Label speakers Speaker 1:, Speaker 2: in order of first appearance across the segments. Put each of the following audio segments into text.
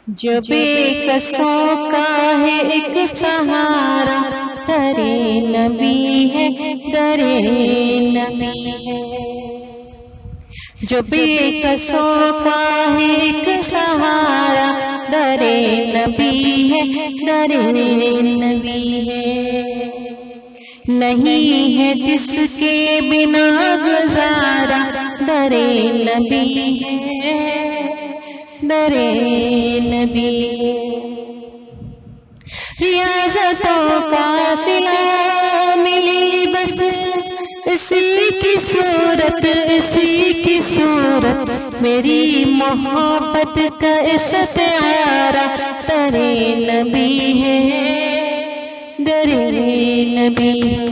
Speaker 1: جو بے کسوں کا ہے ایک سہارا، درے نبی ہے، درے نبی ہے۔ جو بے کسوں کا ہے ایک سہارا، درے نبی ہے، درے نبی ہے۔ نہیں ہے جس کے بنا گزارا، درے نبی ہے، درے نبی ہے۔ ریاضتوں کا صلہ ملی بس اسی کی صورت، اسی کی صورت، میری محبت کا استعارہ، درے نبی ہے، درے نبی ہے۔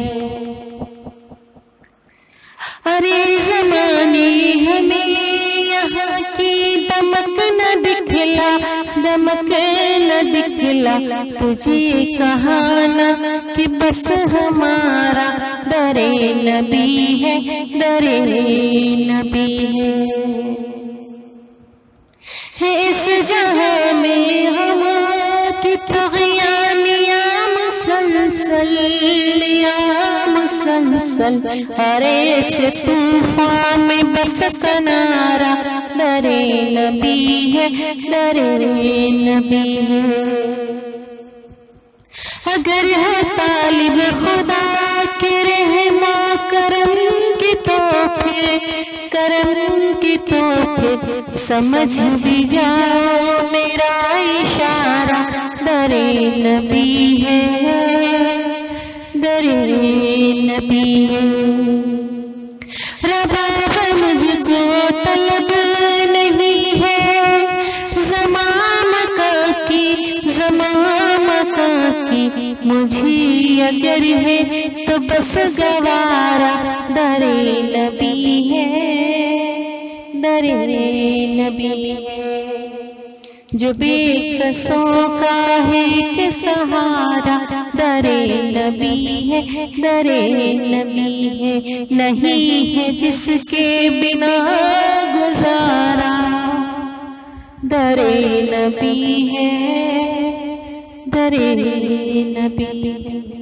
Speaker 1: ارے زمانے ہمیں یہاں کی دمک نہ دکھلا، دمک نہ دکھلا، تجھے کہا نہ کہ بس ہمارا، درے نبی ہے، درے نبی ہے۔ اس جہاں میں ہم کی طغیانیاں مسلسل، مسلسل، ہر اس طوفان میں بس کنارہ، درے نبی ہے، درے نبی ہے۔ اگر ہے طالب خدا کے رحم و کرم کی تو پھر، کرم کی تو پھر سمجھ بھی جاؤ میرا اشارہ، درے نبی ہے، درے نبی ہے۔ رباب مجھ کو طلب نہیں ہے زمام کا کی، زمام کا کی، مجھے اگر ہے تو بس گوارا، درے نبی ہے، درے نبی ہے۔ جو بے کسوں کا ہے ایک سہارا، درے نبی ہے، درے نبی ہے۔ نہیں ہے جس کے بنا گزارا، درے نبی ہے، درے نبی ہے۔